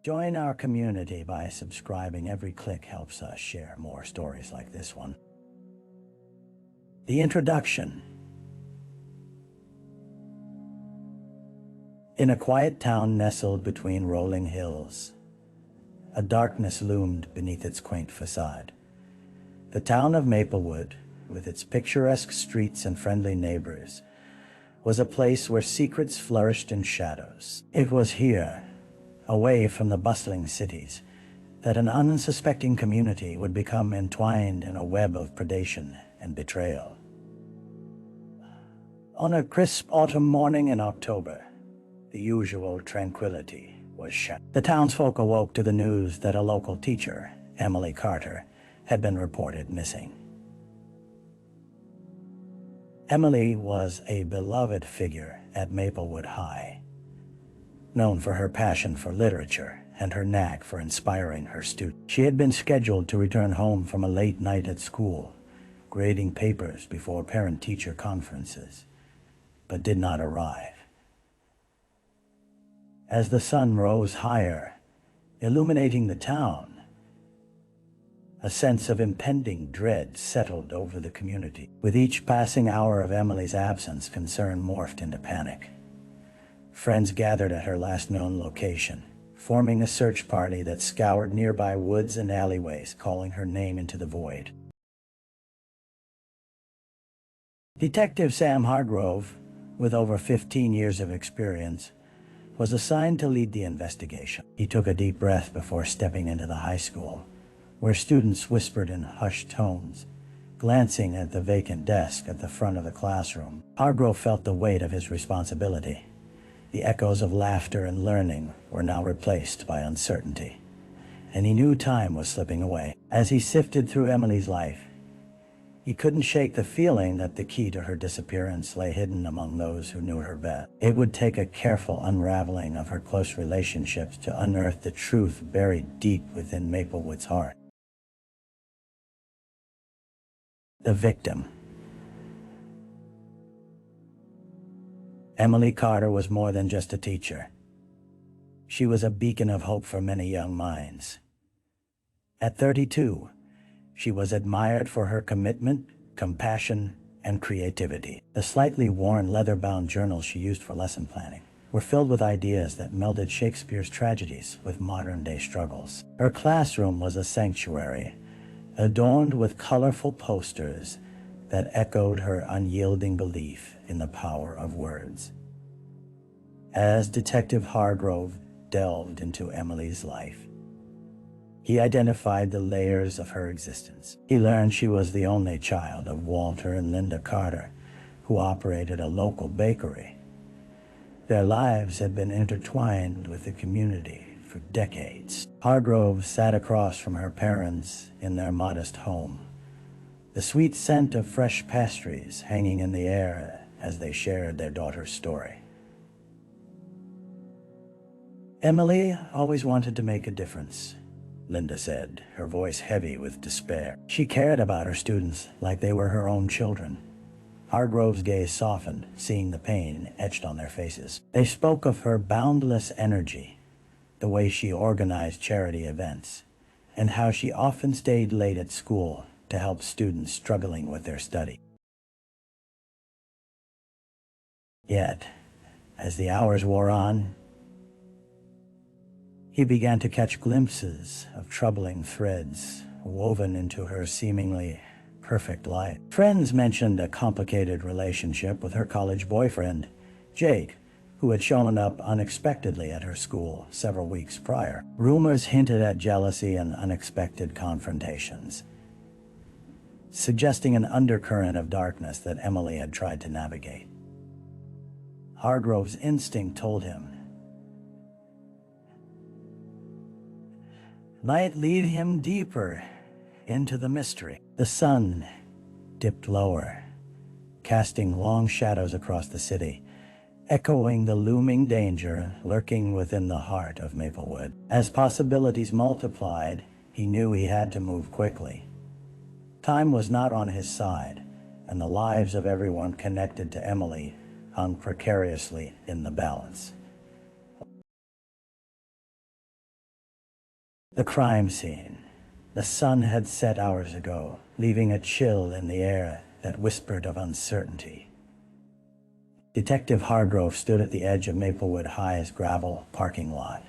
Join our community by subscribing. Every click helps us share more stories like this one. The introduction. In a quiet town nestled between rolling hills, a darkness loomed beneath its quaint facade. The town of Maplewood, with its picturesque streets and friendly neighbors, was a place where secrets flourished in shadows. It was here, away from the bustling cities, that an unsuspecting community would become entwined in a web of predation and betrayal. On a crisp autumn morning in October, the usual tranquility was shattered. The townsfolk awoke to the news that a local teacher, Emily Carter, had been reported missing. Emily was a beloved figure at Maplewood High, known for her passion for literature and her knack for inspiring her students. She had been scheduled to return home from a late night at school, grading papers before parent-teacher conferences, but did not arrive. As the sun rose higher, illuminating the town, a sense of impending dread settled over the community. With each passing hour of Emily's absence, concern morphed into panic. Friends gathered at her last known location, forming a search party that scoured nearby woods and alleyways, calling her name into the void. Detective Sam Hargrove, with over 15 years of experience, was assigned to lead the investigation. He took a deep breath before stepping into the high school, where students whispered in hushed tones, glancing at the vacant desk at the front of the classroom. Hargrove felt the weight of his responsibility. The echoes of laughter and learning were now replaced by uncertainty, and he knew time was slipping away. As he sifted through Emily's life, he couldn't shake the feeling that the key to her disappearance lay hidden among those who knew her best. It would take a careful unraveling of her close relationships to unearth the truth buried deep within Maplewood's heart. The victim. Emily Carter was more than just a teacher. She was a beacon of hope for many young minds. At 32, she was admired for her commitment, compassion, and creativity. The slightly worn leather-bound journals she used for lesson planning were filled with ideas that melded Shakespeare's tragedies with modern-day struggles. Her classroom was a sanctuary, adorned with colorful posters that echoed her unyielding belief in the power of words. As Detective Hargrove delved into Emily's life, he identified the layers of her existence. He learned she was the only child of Walter and Linda Carter, who operated a local bakery. Their lives had been intertwined with the community for decades. Hargrove sat across from her parents in their modest home, the sweet scent of fresh pastries hanging in the air as they shared their daughter's story. Emily always wanted to make a difference, Linda said, her voice heavy with despair. She cared about her students like they were her own children. Hargrove's gaze softened, seeing the pain etched on their faces. They spoke of her boundless energy, the way she organized charity events, and how she often stayed late at school to help students struggling with their study. Yet, as the hours wore on, he began to catch glimpses of troubling threads woven into her seemingly perfect life. Friends mentioned a complicated relationship with her college boyfriend, Jake, who had shown up unexpectedly at her school several weeks prior. Rumors hinted at jealousy and unexpected confrontations, suggesting an undercurrent of darkness that Emily had tried to navigate. Hargrove's instinct told him might lead him deeper into the mystery. The sun dipped lower, casting long shadows across the city, echoing the looming danger lurking within the heart of Maplewood. As possibilities multiplied, he knew he had to move quickly. Time was not on his side, and the lives of everyone connected to Emily hung precariously in the balance. The crime scene. The sun had set hours ago, leaving a chill in the air that whispered of uncertainty. Detective Hargrove stood at the edge of Maplewood High's gravel parking lot,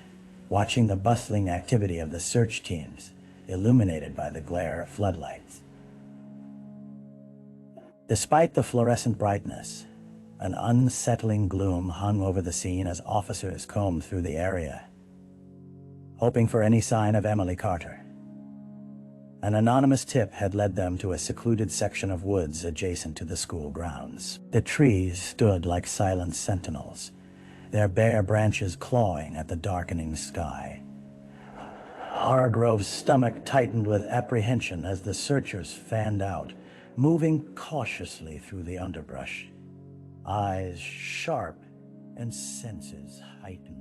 watching the bustling activity of the search teams, illuminated by the glare of floodlights. Despite the fluorescent brightness, an unsettling gloom hung over the scene as officers combed through the area, hoping for any sign of Emily Carter. An anonymous tip had led them to a secluded section of woods adjacent to the school grounds. The trees stood like silent sentinels, their bare branches clawing at the darkening sky. Hargrove's stomach tightened with apprehension as the searchers fanned out, moving cautiously through the underbrush, eyes sharp and senses heightened.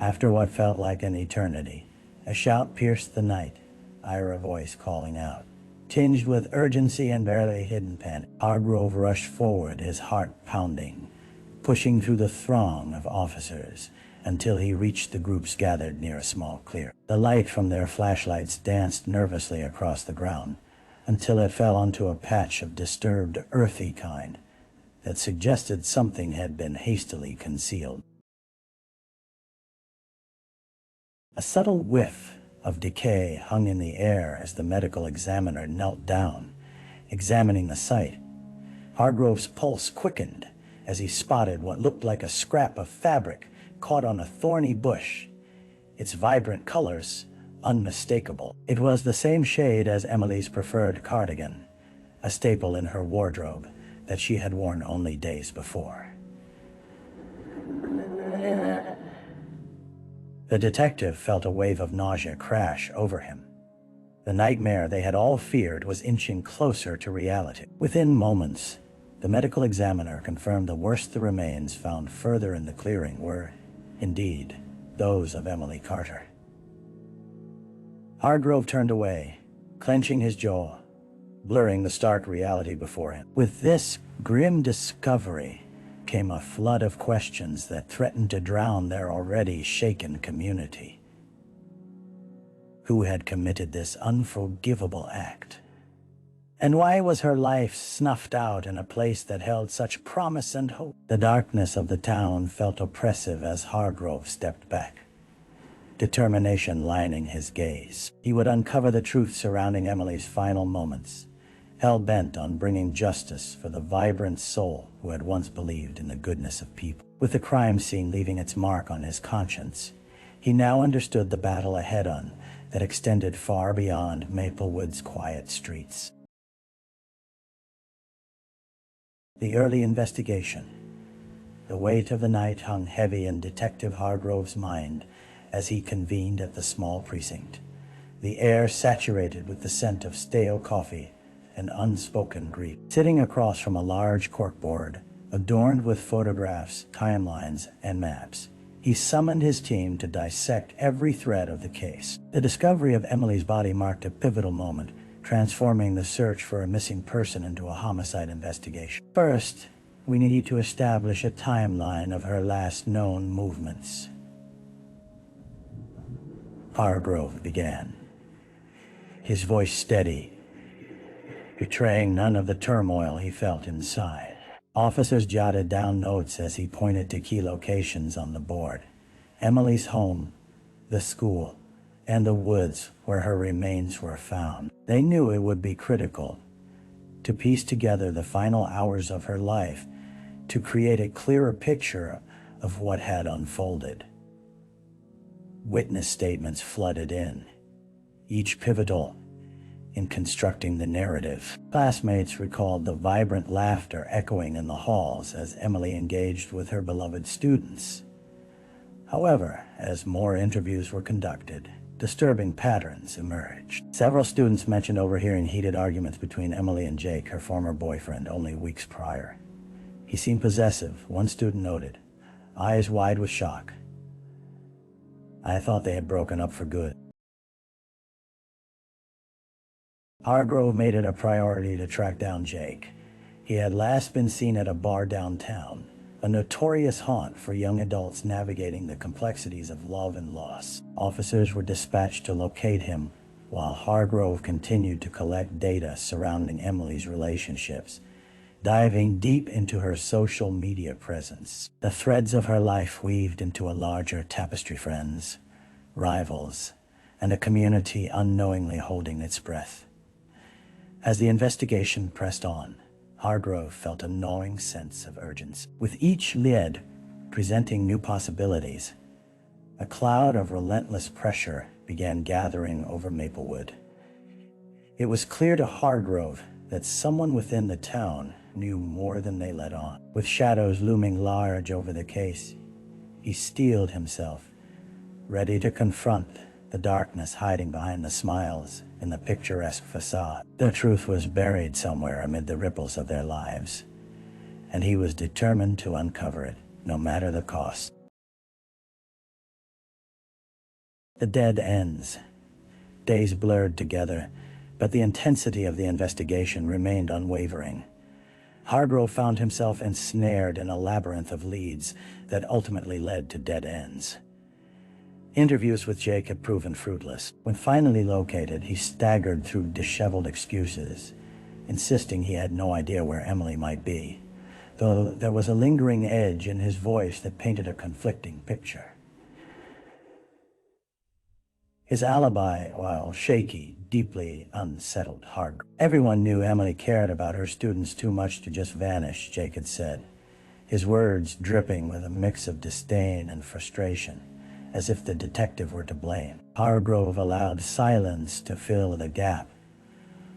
After what felt like an eternity, a shout pierced the night, Ira voice calling out. Tinged with urgency and barely hidden panic, Hargrove rushed forward, his heart pounding, pushing through the throng of officers until he reached the groups gathered near a small clearing. The light from their flashlights danced nervously across the ground until it fell onto a patch of disturbed, earthy kind that suggested something had been hastily concealed. A subtle whiff of decay hung in the air as the medical examiner knelt down, examining the site. Hargrove's pulse quickened as he spotted what looked like a scrap of fabric caught on a thorny bush, its vibrant colors unmistakable. It was the same shade as Emily's preferred cardigan, a staple in her wardrobe that she had worn only days before. The detective felt a wave of nausea crash over him. The nightmare they had all feared was inching closer to reality. Within moments, the medical examiner confirmed the worst the remains found further in the clearing were, indeed, those of Emily Carter. Hargrove turned away, clenching his jaw, blurring the stark reality before him. With this grim discovery came a flood of questions that threatened to drown their already shaken community. Who had committed this unforgivable act? And why was her life snuffed out in a place that held such promise and hope? The darkness of the town felt oppressive as Hargrove stepped back, determination lining his gaze. He would uncover the truth surrounding Emily's final moments, hell-bent on bringing justice for the vibrant soul who had once believed in the goodness of people. With the crime scene leaving its mark on his conscience, he now understood the battle ahead on that extended far beyond Maplewood's quiet streets. The early investigation. The weight of the night hung heavy in Detective Hargrove's mind as he convened at the small precinct, the air saturated with the scent of stale coffee and unspoken grief. Sitting across from a large corkboard, adorned with photographs, timelines, and maps, he summoned his team to dissect every thread of the case. The discovery of Emily's body marked a pivotal moment, transforming the search for a missing person into a homicide investigation. First, we need to establish a timeline of her last known movements. Hargrove began, his voice steady, betraying none of the turmoil he felt inside. Officers jotted down notes as he pointed to key locations on the board: Emily's home, the school, and the woods where her remains were found. They knew it would be critical to piece together the final hours of her life to create a clearer picture of what had unfolded. Witness statements flooded in, each pivotal in constructing the narrative. Classmates recalled the vibrant laughter echoing in the halls as Emily engaged with her beloved students. However, as more interviews were conducted, disturbing patterns emerged. Several students mentioned overhearing heated arguments between Emily and Jake, her former boyfriend, only weeks prior. He seemed possessive, one student noted, eyes wide with shock. I thought they had broken up for good. Hargrove made it a priority to track down Jake. He had last been seen at a bar downtown, a notorious haunt for young adults navigating the complexities of love and loss. Officers were dispatched to locate him, while Hargrove continued to collect data surrounding Emily's relationships, diving deep into her social media presence. The threads of her life weaved into a larger tapestry: friends, rivals, and a community unknowingly holding its breath. As the investigation pressed on, Hargrove felt a gnawing sense of urgency. With each lead presenting new possibilities, a cloud of relentless pressure began gathering over Maplewood. It was clear to Hargrove that someone within the town knew more than they let on. With shadows looming large over the case, he steeled himself, ready to confront the darkness hiding behind the smiles in the picturesque facade. The truth was buried somewhere amid the ripples of their lives, and he was determined to uncover it, no matter the cost. The dead ends. Days blurred together, but the intensity of the investigation remained unwavering. Hargrove found himself ensnared in a labyrinth of leads that ultimately led to dead ends. Interviews with Jake had proven fruitless. When finally located, he staggered through disheveled excuses, insisting he had no idea where Emily might be, though there was a lingering edge in his voice that painted a conflicting picture. His alibi, while shaky, deeply unsettled Hargrove. Everyone knew Emily cared about her students too much to just vanish, Jake had said, his words dripping with a mix of disdain and frustration, as if the detective were to blame. Hargrove allowed silence to fill the gap,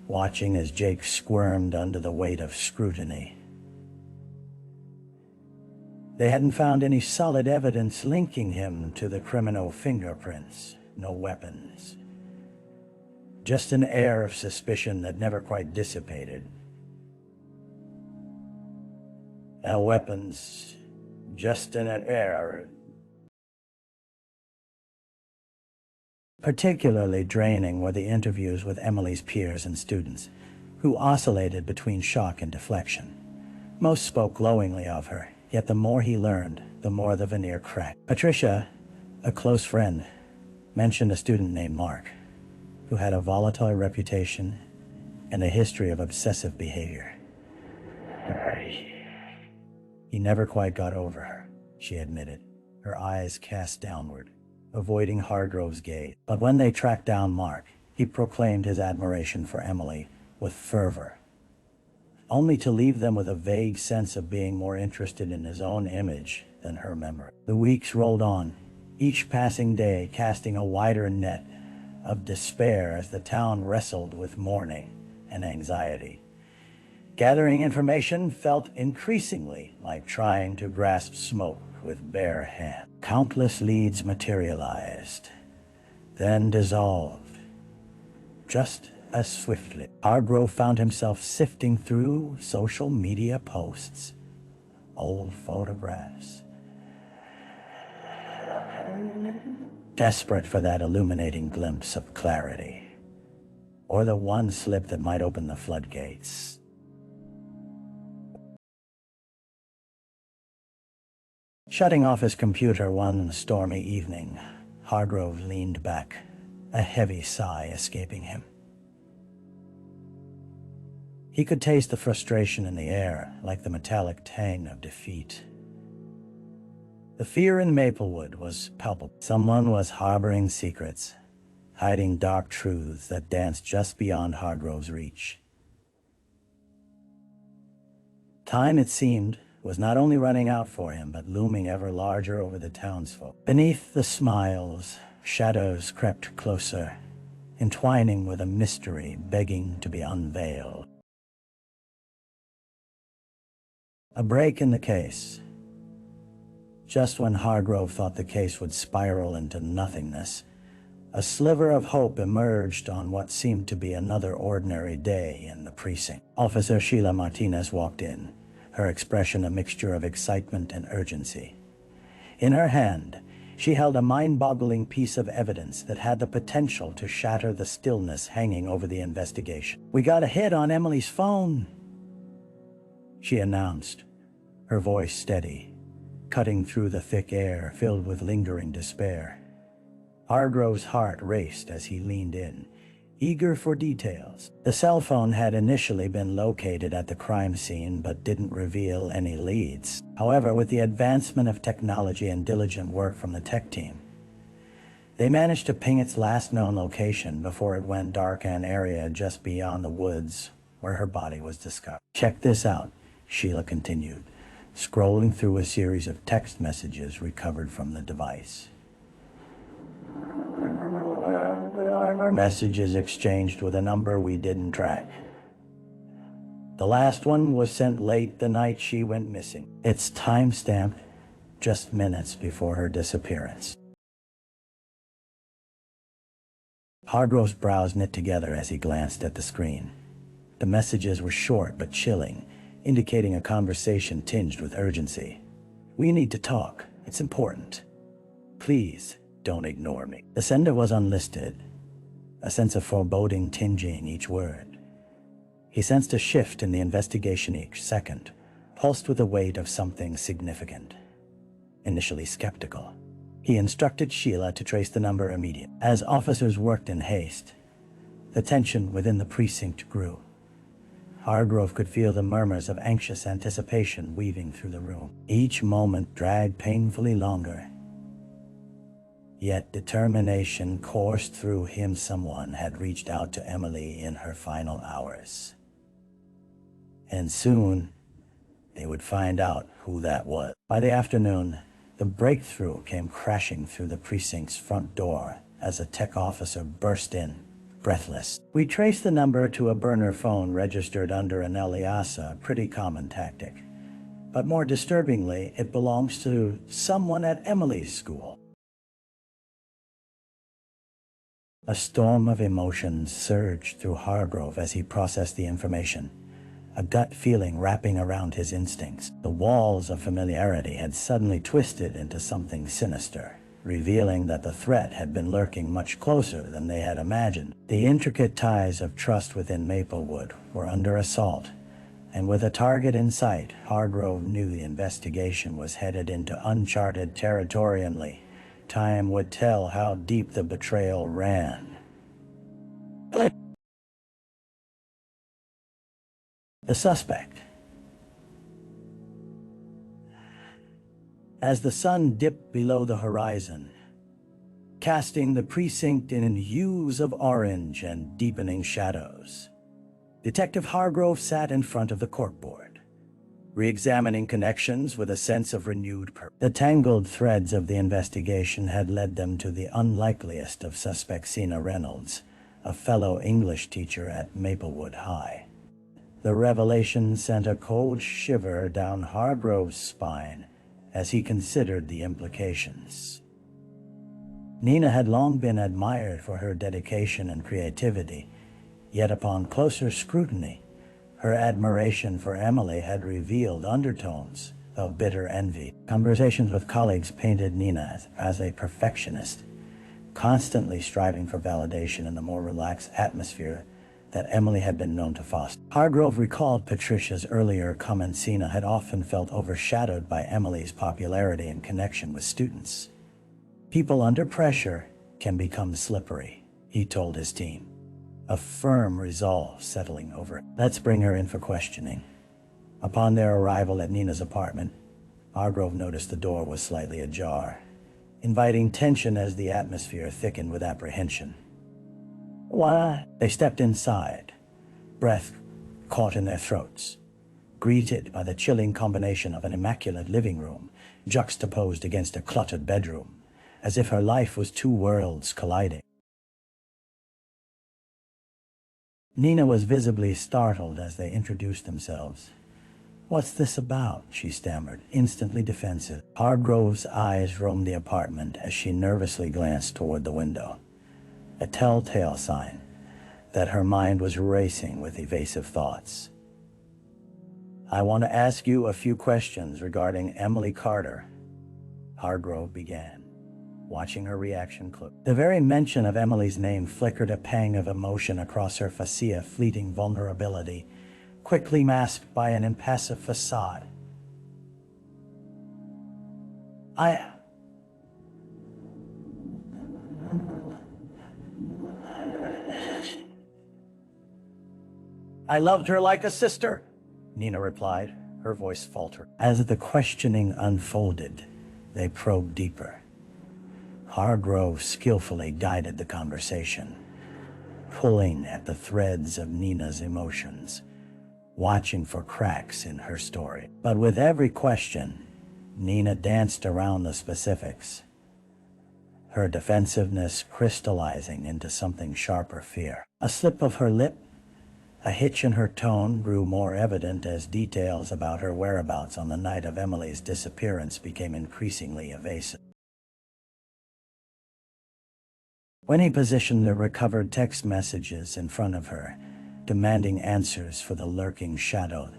watching as Jake squirmed under the weight of scrutiny. They hadn't found any solid evidence linking him to the criminal fingerprints, no weapons. Just an air of suspicion that never quite dissipated. No weapons, just an air. Particularly draining were the interviews with Emily's peers and students, who oscillated between shock and deflection. Most spoke glowingly of her, yet the more he learned, the more the veneer cracked. Patricia, a close friend, mentioned a student named Mark, who had a volatile reputation and a history of obsessive behavior. He never quite got over her, she admitted, her eyes cast downward, avoiding Hargrove's gaze. But when they tracked down Mark, he proclaimed his admiration for Emily with fervor, only to leave them with a vague sense of being more interested in his own image than her memory. The weeks rolled on, each passing day casting a wider net of despair as the town wrestled with mourning and anxiety. Gathering information felt increasingly like trying to grasp smoke with bare hands. Countless leads materialized, then dissolved, just as swiftly. Hargrove found himself sifting through social media posts, old photographs, desperate for that illuminating glimpse of clarity, or the one slip that might open the floodgates. Shutting off his computer one stormy evening, Hargrove leaned back, a heavy sigh escaping him. He could taste the frustration in the air, like the metallic tang of defeat. The fear in Maplewood was palpable. Someone was harboring secrets, hiding dark truths that danced just beyond Hargrove's reach. Time, it seemed, was not only running out for him, but looming ever larger over the townsfolk. Beneath the smiles, shadows crept closer, entwining with a mystery begging to be unveiled. A break in the case. Just when Hargrove thought the case would spiral into nothingness, a sliver of hope emerged on what seemed to be another ordinary day in the precinct. Officer Sheila Martinez walked in, her expression a mixture of excitement and urgency. In her hand, she held a mind-boggling piece of evidence that had the potential to shatter the stillness hanging over the investigation. "We got a hit on Emily's phone," she announced, her voice steady, cutting through the thick air filled with lingering despair. Hargrove's heart raced as he leaned in, eager for details. The cell phone had initially been located at the crime scene but didn't reveal any leads. However, with the advancement of technology and diligent work from the tech team, they managed to ping its last known location before it went dark in an area just beyond the woods where her body was discovered. "Check this out," Sheila continued, scrolling through a series of text messages recovered from the device. Messages exchanged with a number we didn't track. The last one was sent late the night she went missing. It's time-stamped just minutes before her disappearance. Hargrove's brows knit together as he glanced at the screen. The messages were short but chilling, indicating a conversation tinged with urgency. "We need to talk. It's important. Please, don't ignore me." The sender was unlisted, a sense of foreboding tinging each word. He sensed a shift in the investigation each second, pulsed with the weight of something significant. Initially skeptical, he instructed Sheila to trace the number immediately. As officers worked in haste, the tension within the precinct grew. Hargrove could feel the murmurs of anxious anticipation weaving through the room. Each moment dragged painfully longer. Yet determination coursed through him. Someone had reached out to Emily in her final hours. And soon, they would find out who that was. By the afternoon, the breakthrough came crashing through the precinct's front door as a tech officer burst in, breathless. "We traced the number to a burner phone registered under an alias, a pretty common tactic. But more disturbingly, it belongs to someone at Emily's school." A storm of emotions surged through Hargrove as he processed the information, a gut feeling wrapping around his instincts. The walls of familiarity had suddenly twisted into something sinister, revealing that the threat had been lurking much closer than they had imagined. The intricate ties of trust within Maplewood were under assault, and with a target in sight, Hargrove knew the investigation was headed into uncharted territory. Time would tell how deep the betrayal ran. The suspect. As the sun dipped below the horizon, casting the precinct in hues of orange and deepening shadows, Detective Hargrove sat in front of the corkboard, re-examining connections with a sense of renewed purpose. The tangled threads of the investigation had led them to the unlikeliest of suspects, Sina Reynolds, a fellow English teacher at Maplewood High. The revelation sent a cold shiver down Hargrove's spine as he considered the implications. Nina had long been admired for her dedication and creativity, yet upon closer scrutiny, her admiration for Emily had revealed undertones of bitter envy. Conversations with colleagues painted Nina as a perfectionist, constantly striving for validation in the more relaxed atmosphere that Emily had been known to foster. Hargrove recalled Patricia's earlier comment. Sina had often felt overshadowed by Emily's popularity and connection with students. "People under pressure can become slippery," he told his team, a firm resolve settling over it. "Let's bring her in for questioning." Upon their arrival at Nina's apartment, Hargrove noticed the door was slightly ajar, inviting tension as the atmosphere thickened with apprehension. "Why?" They stepped inside, breath caught in their throats, greeted by the chilling combination of an immaculate living room juxtaposed against a cluttered bedroom, as if her life was two worlds colliding. Nina was visibly startled as they introduced themselves. "What's this about?" she stammered, instantly defensive. Hargrove's eyes roamed the apartment as she nervously glanced toward the window, a telltale sign that her mind was racing with evasive thoughts. "I want to ask you a few questions regarding Emily Carter," Hargrove began, watching her reaction close. The very mention of Emily's name flickered a pang of emotion across her face, a fleeting vulnerability, quickly masked by an impassive facade. I... I loved her like a sister, Nina replied, her voice faltering. As the questioning unfolded, they probed deeper. Hargrove skillfully guided the conversation, pulling at the threads of Nina's emotions, watching for cracks in her story. But with every question, Nina danced around the specifics, her defensiveness crystallizing into something sharper fear. A slip of her lip, a hitch in her tone grew more evident as details about her whereabouts on the night of Emily's disappearance became increasingly evasive. When he positioned the recovered text messages in front of her, demanding answers for the lurking shadow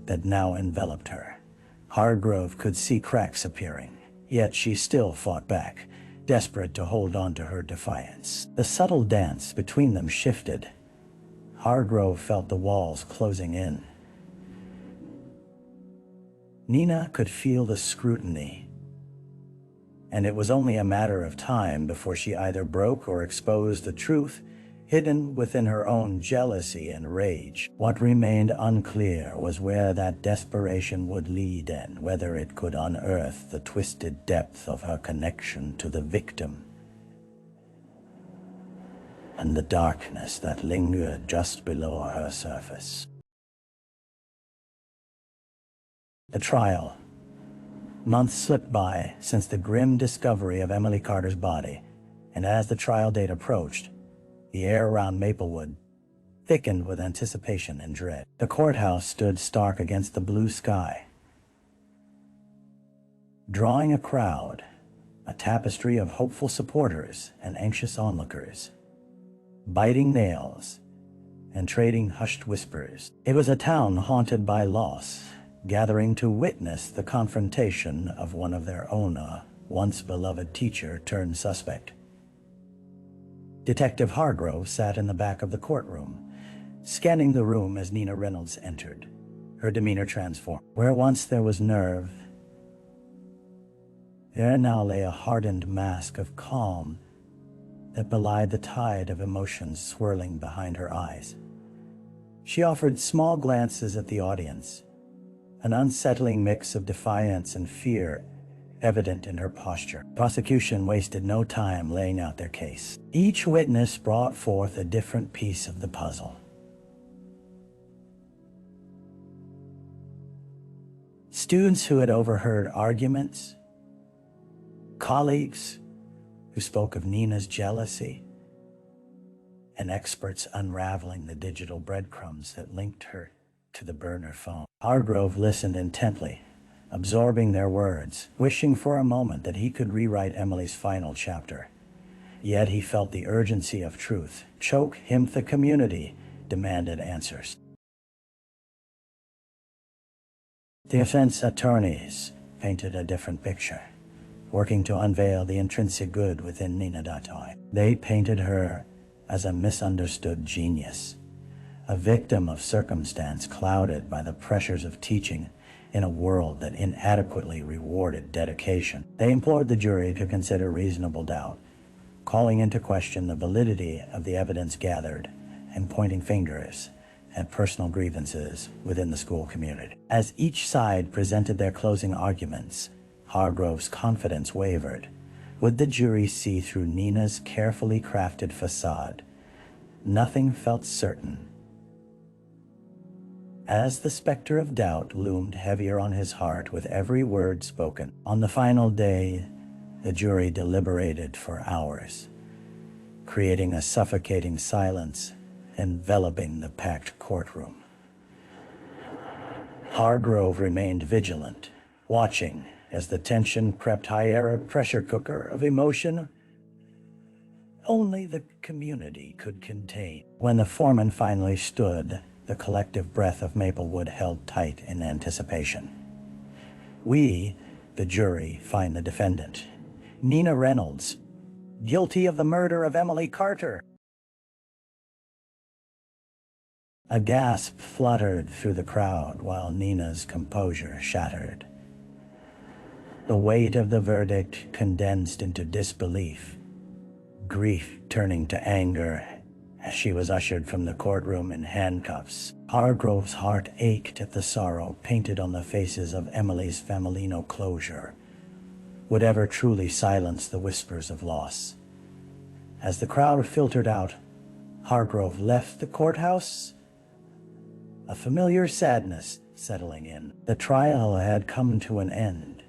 that now enveloped her, Hargrove could see cracks appearing, yet she still fought back, desperate to hold on to her defiance. The subtle dance between them shifted. Hargrove felt the walls closing in. Nina could feel the scrutiny, and it was only a matter of time before she either broke or exposed the truth hidden within her own jealousy and rage. What remained unclear was where that desperation would lead and whether it could unearth the twisted depth of her connection to the victim and the darkness that lingered just below her surface. The trial. Months slipped by since the grim discovery of Emily Carter's body, and as the trial date approached, the air around Maplewood thickened with anticipation and dread. The courthouse stood stark against the blue sky, drawing a crowd, a tapestry of hopeful supporters and anxious onlookers, biting nails and trading hushed whispers. It was a town haunted by loss, gathering to witness the confrontation of one of their own, a once beloved teacher turned suspect. Detective Hargrove sat in the back of the courtroom, scanning the room as Nina Reynolds entered, her demeanor transformed. Where once there was nerve, there now lay a hardened mask of calm that belied the tide of emotions swirling behind her eyes. She offered small glances at the audience, an unsettling mix of defiance and fear evident in her posture. Prosecution wasted no time laying out their case. Each witness brought forth a different piece of the puzzle. Students who had overheard arguments, colleagues who spoke of Nina's jealousy, and experts unraveling the digital breadcrumbs that linked her to the burner phone. Hargrove listened intently, absorbing their words, wishing for a moment that he could rewrite Emily's final chapter. Yet he felt the urgency of truth choke him. The community demanded answers. The defense attorneys painted a different picture, working to unveil the intrinsic good within Nina Datoi. They painted her as a misunderstood genius, a victim of circumstance clouded by the pressures of teaching in a world that inadequately rewarded dedication. They implored the jury to consider reasonable doubt, calling into question the validity of the evidence gathered and pointing fingers at personal grievances within the school community. As each side presented their closing arguments, Hargrove's confidence wavered. Would the jury see through Nina's carefully crafted facade? Nothing felt certain. As the specter of doubt loomed heavier on his heart with every word spoken, on the final day, the jury deliberated for hours, creating a suffocating silence enveloping the packed courtroom. Hargrove remained vigilant, watching as the tension crept higher, a pressure cooker of emotion only the community could contain. When the foreman finally stood, the collective breath of Maplewood held tight in anticipation. We, the jury, find the defendant, Nina Reynolds, guilty of the murder of Emily Carter. A gasp fluttered through the crowd while Nina's composure shattered. The weight of the verdict condensed into disbelief, grief turning to anger as she was ushered from the courtroom in handcuffs. Hargrove's heart ached at the sorrow painted on the faces of Emily's family. No closure would ever truly silence the whispers of loss. As the crowd filtered out, Hargrove left the courthouse, a familiar sadness settling in. The trial had come to an end,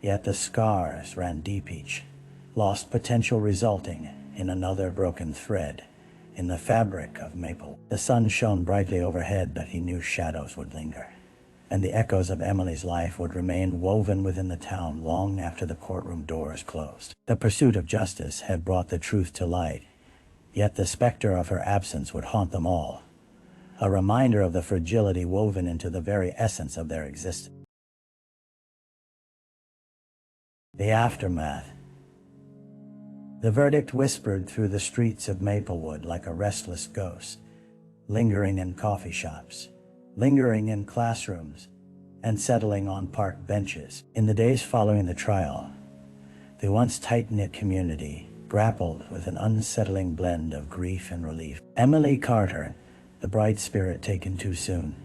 yet the scars ran deep, each lost potential resulting in another broken thread in the fabric of Maplewood. The sun shone brightly overhead, but he knew shadows would linger, and the echoes of Emily's life would remain woven within the town long after the courtroom doors closed. The pursuit of justice had brought the truth to light, yet the specter of her absence would haunt them all, a reminder of the fragility woven into the very essence of their existence. The aftermath. The verdict whispered through the streets of Maplewood like a restless ghost, lingering in coffee shops, lingering in classrooms, and settling on park benches. In the days following the trial, the once tight-knit community grappled with an unsettling blend of grief and relief. Emily Carter, the bright spirit taken too soon,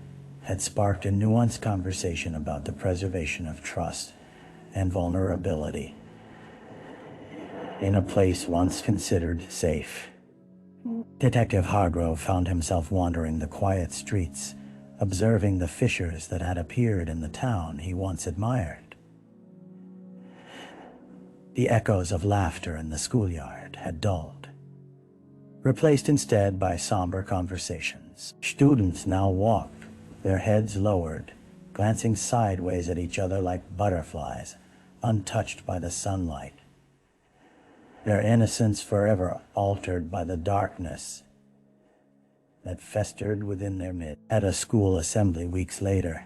had sparked a nuanced conversation about the preservation of trust and vulnerability in a place once considered safe. Detective Hargrove found himself wandering the quiet streets, observing the fissures that had appeared in the town he once admired. The echoes of laughter in the schoolyard had dulled, replaced instead by somber conversations. Students now walked, their heads lowered, glancing sideways at each other like butterflies, untouched by the sunlight, their innocence forever altered by the darkness that festered within their midst. At a school assembly weeks later,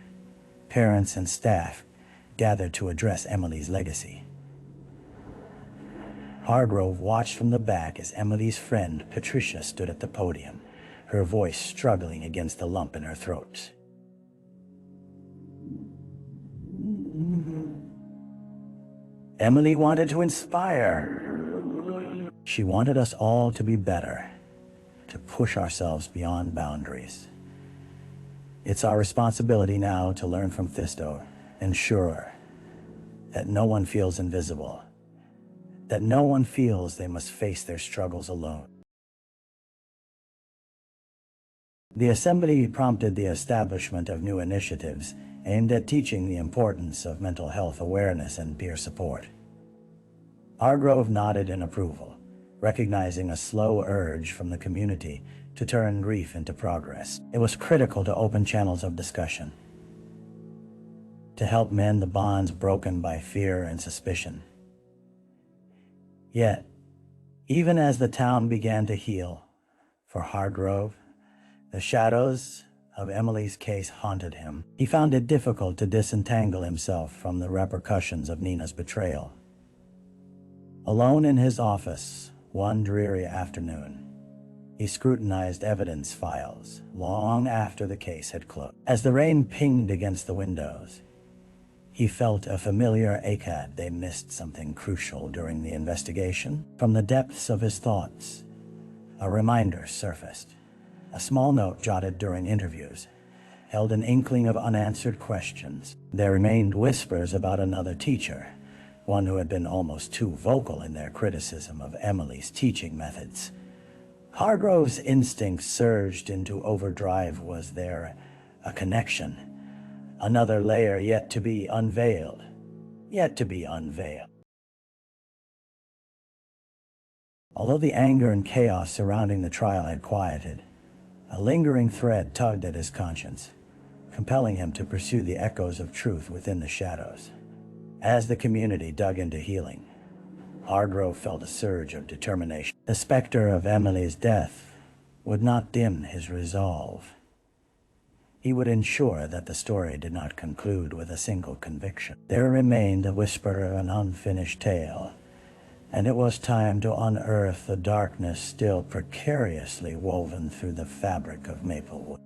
parents and staff gathered to address Emily's legacy. Hargrove watched from the back as Emily's friend Patricia stood at the podium, her voice struggling against the lump in her throat. Emily wanted to inspire. She wanted us all to be better, to push ourselves beyond boundaries. It's our responsibility now to learn from Thisto, ensure that no one feels invisible, that no one feels they must face their struggles alone. The assembly prompted the establishment of new initiatives aimed at teaching the importance of mental health awareness and peer support. Hargrove nodded in approval, recognizing a slow urge from the community to turn grief into progress. It was critical to open channels of discussion, to help mend the bonds broken by fear and suspicion. Yet, even as the town began to heal, for Hargrove, the shadows of Emily's case haunted him. He found it difficult to disentangle himself from the repercussions of Nina's betrayal. Alone in his office, one dreary afternoon, he scrutinized evidence files long after the case had closed. As the rain pinged against the windows, he felt a familiar ache that they missed something crucial during the investigation. From the depths of his thoughts, a reminder surfaced. A small note jotted during interviews held an inkling of unanswered questions. There remained whispers about another teacher, one who had been almost too vocal in their criticism of Emily's teaching methods. Hargrove's instincts surged into overdrive. Was there a connection? Another layer yet to be unveiled. Although the anger and chaos surrounding the trial had quieted, a lingering thread tugged at his conscience, compelling him to pursue the echoes of truth within the shadows. As the community dug into healing, Hargrove felt a surge of determination. The specter of Emily's death would not dim his resolve. He would ensure that the story did not conclude with a single conviction. There remained a whisper of an unfinished tale, and it was time to unearth the darkness still precariously woven through the fabric of Maplewood.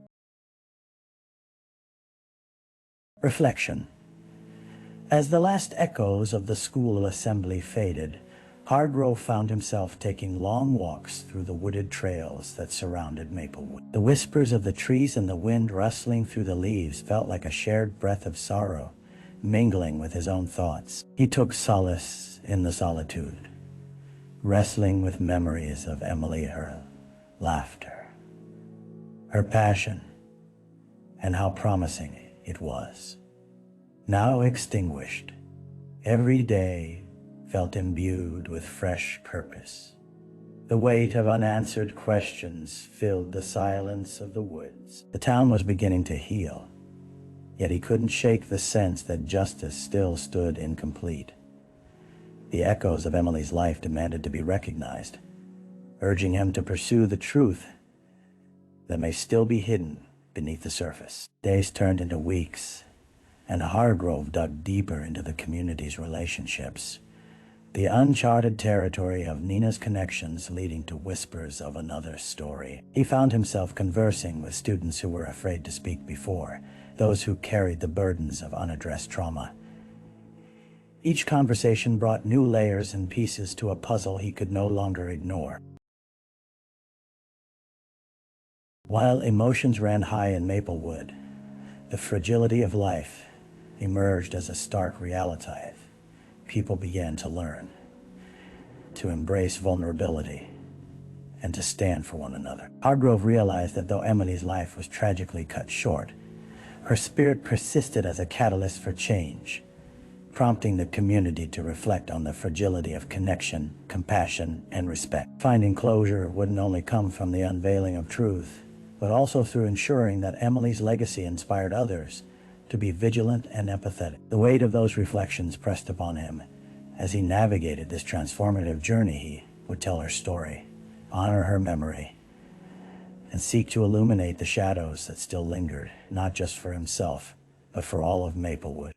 Reflection. As the last echoes of the school assembly faded, Hargrove found himself taking long walks through the wooded trails that surrounded Maplewood. The whispers of the trees and the wind rustling through the leaves felt like a shared breath of sorrow, mingling with his own thoughts. He took solace in the solitude, wrestling with memories of Emily, her laughter, her passion, and how promising it was. Now extinguished, every day felt imbued with fresh purpose. The weight of unanswered questions filled the silence of the woods. The town was beginning to heal, yet he couldn't shake the sense that justice still stood incomplete. The echoes of Emily's life demanded to be recognized, urging him to pursue the truth that may still be hidden beneath the surface. Days turned into weeks, and Hargrove dug deeper into the community's relationships, the uncharted territory of Nina's connections leading to whispers of another story. He found himself conversing with students who were afraid to speak before, those who carried the burdens of unaddressed trauma. Each conversation brought new layers and pieces to a puzzle he could no longer ignore. While emotions ran high in Maplewood, the fragility of life emerged as a stark reality. People began to learn to embrace vulnerability and to stand for one another. Hargrove realized that though Emily's life was tragically cut short, her spirit persisted as a catalyst for change, prompting the community to reflect on the fragility of connection, compassion, and respect. Finding closure wouldn't only come from the unveiling of truth, but also through ensuring that Emily's legacy inspired others to be vigilant and empathetic. The weight of those reflections pressed upon him as he navigated this transformative journey. He would tell her story, honor her memory, and seek to illuminate the shadows that still lingered, not just for himself, but for all of Maplewood.